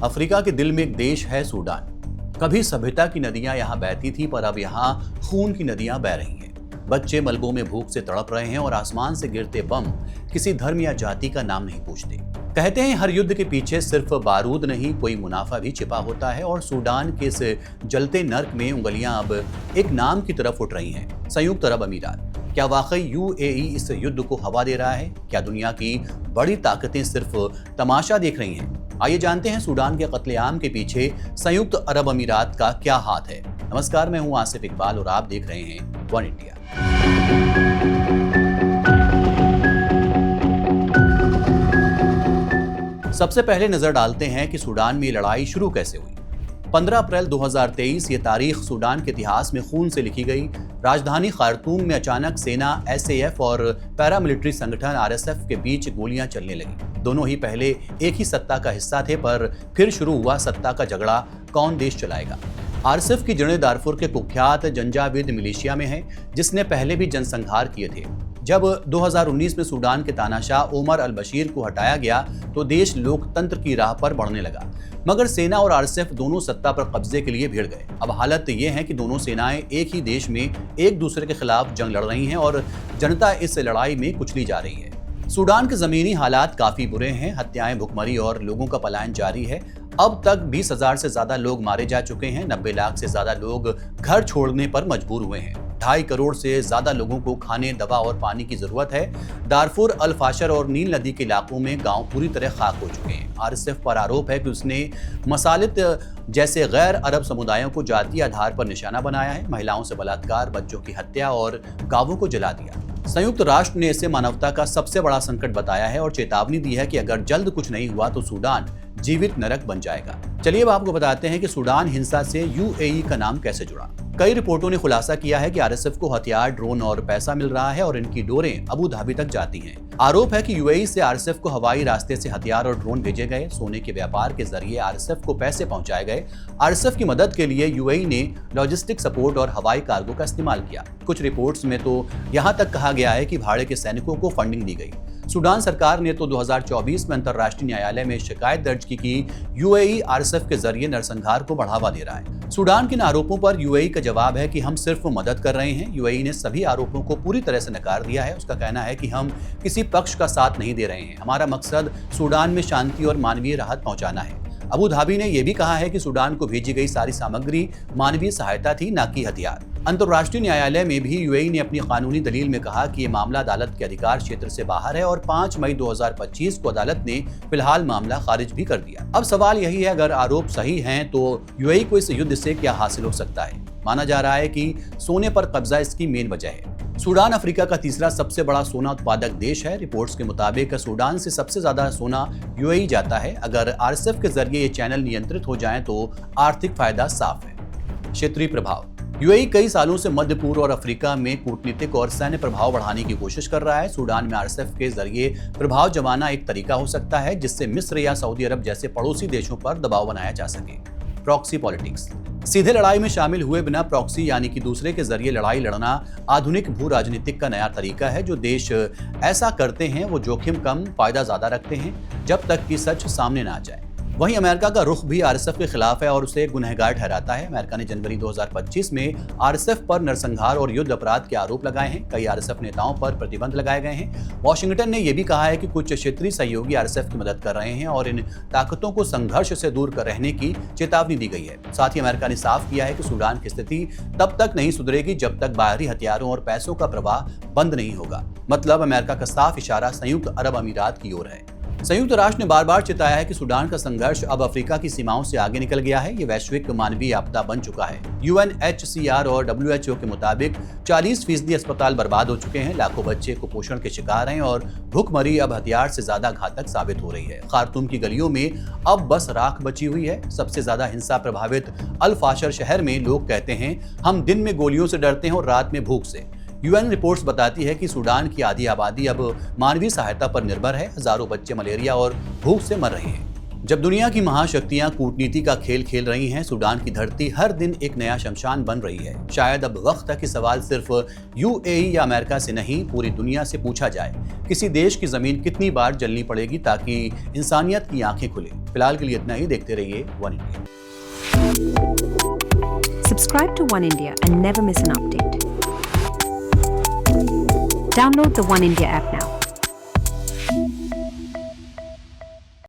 Africa के दिल में एक देश है सूडान। कभी सभ्यता की नदियां यहाँ बहती थी, पर अब यहाँ खून की नदियां बह रही हैं। बच्चे मलबों में भूख से तड़प रहे हैं और आसमान से गिरते बम किसी धर्म या जाति का नाम नहीं पूछते। कहते हैं हर युद्ध के पीछे सिर्फ बारूद नहीं, कोई मुनाफा भी छिपा होता है। और सूडान के इस जलते नर्क में उंगलियां अब एक नाम की तरफ उठ रही हैं, संयुक्त अरब अमीरात। क्या वाकई यूएई इस युद्ध को हवा दे रहा है? क्या दुनिया की बड़ी ताकतें सिर्फ तमाशा देख रही हैं? आइए जानते हैं सूडान के कत्लेआम के पीछे संयुक्त अरब अमीरात का क्या हाथ है। नमस्कार, मैं हूं आसिफ इकबाल और आप देख रहे हैं वन इंडिया। सबसे पहले नजर डालते हैं कि सूडान में लड़ाई शुरू कैसे हुई। 15 अप्रैल 2023 ये तारीख सूडान के इतिहास में खून से लिखी गई। राजधानी खार्तूम में अचानक सेना एसएएफ और पैरामिलिट्री संगठन आरएसएफ के बीच गोलियां चलने लगी। दोनों ही पहले एक ही सत्ता का हिस्सा थे, पर फिर शुरू हुआ सत्ता का झगड़ा, कौन देश चलाएगा। आरएसएफ की जड़ें दारफुर के कुख्यात जंजाविद मिलिशिया में हैं, जिसने पहले भी जनसंहार किए थे। जब 2019 में सूडान के तानाशाह ओमर अल बशीर को हटाया गया तो देश लोकतंत्र की राह पर बढ़ने लगा, मगर सेना और आरएसएफ दोनों सत्ता पर कब्जे के लिए भिड़ गए। अब हालत ये है कि दोनों सेनाएं एक ही देश में एक दूसरे के खिलाफ जंग लड़ रही हैं और जनता इस लड़ाई में कुचली जा रही है। सूडान के जमीनी हालात काफी बुरे हैं। हत्याएं, भुखमरी और लोगों का पलायन जारी है। अब तक 20,000 से ज्यादा लोग मारे जा चुके हैं। 90 लाख से ज्यादा लोग घर छोड़ने पर मजबूर हुए हैं। 2.5 करोड़ से ज्यादा लोगों को खाने, दवा और पानी की जरूरत है। दारफुर, अल फाशर और नील नदी के इलाकों में गांव पूरी तरह खाक हो चुके हैं। आरएसएफ पर आरोप है कि उसने मसालित जैसे गैर अरब समुदायों को जातीय आधार पर निशाना बनाया है, महिलाओं से बलात्कार, बच्चों की हत्या और गांवों को जला दिया। संयुक्त राष्ट्र ने इसे मानवता का सबसे बड़ा संकट बताया है और चेतावनी दी है कि अगर जल्द कुछ नहीं हुआ तो सूडान जीवित नरक बन जाएगा। चलिए अब आपको बताते हैं कि सूडान हिंसा से यूएई का नाम कैसे जुड़ा। कई रिपोर्टों ने खुलासा किया है कि आरएसएफ को हथियार, ड्रोन और पैसा मिल रहा है और इनकी डोरें अबू धाबी तक जाती हैं। आरोप है कि यूएई से आरएसएफ को हवाई रास्ते से हथियार और ड्रोन भेजे गए। सोने के व्यापार के जरिए आरएसएफ को पैसे पहुंचाए गए। आरएसएफ की मदद के लिए यूएई ने लॉजिस्टिक सपोर्ट और हवाई कार्गो का इस्तेमाल किया। कुछ रिपोर्ट्स में तो यहां तक कहा गया है कि भाड़े के सैनिकों को फंडिंग दी गई। सूडान सरकार ने तो 2024 में अंतर्राष्ट्रीय न्यायालय में शिकायत दर्ज की कि यूएई आरएसएफ के जरिए नरसंहार को बढ़ावा दे रहा है। सूडान के इन आरोपों पर यूएई का जवाब है कि हम सिर्फ मदद कर रहे हैं। यूएई ने सभी आरोपों को पूरी तरह से नकार दिया है। उसका कहना है कि हम किसी पक्ष का साथ नहीं दे रहे हैं। हमारा मकसद सूडान में शांति और मानवीय राहत पहुंचाना है। अबू धाबी ने यह भी कहा है कि सूडान को भेजी गई सारी सामग्री मानवीय सहायता थी, न कि हथियार। अंतर्राष्ट्रीय न्यायालय में भी यूएई ने अपनी कानूनी दलील में कहा कि ये मामला अदालत के अधिकार क्षेत्र से बाहर है और 5 मई 2025 को अदालत ने फिलहाल मामला खारिज भी कर दिया। अब सवाल यही है, अगर आरोप सही हैं तो यूएई को इस युद्ध से क्या हासिल हो सकता है। माना जा रहा है कि सोने पर कब्जा इसकी मेन वजह है। सूडान अफ्रीका का तीसरा सबसे बड़ा सोना उत्पादक देश है। रिपोर्ट्स के मुताबिक सूडान से सबसे ज्यादा सोना यूएई जाता है। अगर आरएसएफ के जरिए ये चैनल नियंत्रित हो जाएं तो आर्थिक फायदा साफ है। क्षेत्रीय प्रभाव। यूएई कई सालों से मध्य पूर्व और अफ्रीका में कूटनीतिक और सैन्य प्रभाव बढ़ाने की कोशिश कर रहा है। सूडान में आरएसएफ के जरिए प्रभाव जमाना एक तरीका हो सकता है जिससे मिस्र या सऊदी अरब जैसे पड़ोसी देशों पर दबाव बनाया जा सके। Proxy politics. सीधे लड़ाई में शामिल हुए बिना प्रॉक्सी यानी कि दूसरे के जरिए लड़ाई लड़ना आधुनिक भू राजनीतिक का नया तरीका है। जो देश ऐसा करते हैं वो जोखिम कम, फायदा ज्यादा रखते हैं जब तक कि सच सामने ना आ जाए। वहीं अमेरिका का रुख भी आरएसएफ के खिलाफ है और उसे गुनहगार ठहराता है। अमेरिका ने जनवरी 2025 में आरएसएफ पर नरसंहार और युद्ध अपराध के आरोप लगाए हैं। कई आरएसएफ नेताओं पर प्रतिबंध लगाए गए हैं। वाशिंगटन ने यह भी कहा है कि कुछ क्षेत्रीय सहयोगी आरएसएफ की मदद कर रहे हैं और इन ताकतों को संघर्ष से दूर कर रहने की चेतावनी दी गई है। साथ ही अमेरिका ने साफ किया है कि सूडान की स्थिति तब तक नहीं सुधरेगी जब तक बाहरी हथियारों और पैसों का प्रवाह बंद नहीं होगा। मतलब अमेरिका का साफ इशारा संयुक्त अरब अमीरात की ओर है। संयुक्त राष्ट्र ने बार बार चिताया है कि सूडान का संघर्ष अब अफ्रीका की सीमाओं से आगे निकल गया है। ये वैश्विक मानवीय आपदा बन चुका है। यूएनएचसीआर और डब्ल्यूएचओ के मुताबिक 40% अस्पताल बर्बाद हो चुके हैं। लाखों बच्चे कुपोषण के शिकार हैं और भुखमरी अब हथियार से ज्यादा घातक साबित हो रही है। खार्तूम की गलियों में अब बस राख बची हुई है। सबसे ज्यादा हिंसा प्रभावित अल फाशर शहर में लोग कहते हैं हम दिन में गोलियों से डरते हैं और रात में भूख से। यूएन रिपोर्ट्स बताती है कि सूडान की आधी आबादी अब मानवीय सहायता पर निर्भर है। हजारों बच्चे मलेरिया और भूख से मर रहे हैं। जब दुनिया की महाशक्तियां कूटनीति का खेल खेल रही हैं, सूडान की धरती हर दिन एक नया शमशान बन रही है। शायद अब वक्त है कि सवाल सिर्फ यूएई या अमेरिका से नहीं, पूरी दुनिया से पूछा जाए, किसी देश की जमीन कितनी बार जलनी पड़ेगी ताकि इंसानियत की आंखें खुले। फिलहाल के लिए इतना ही। देखते रहिए one India. Subscribe to One India and never miss an update. Download the One India app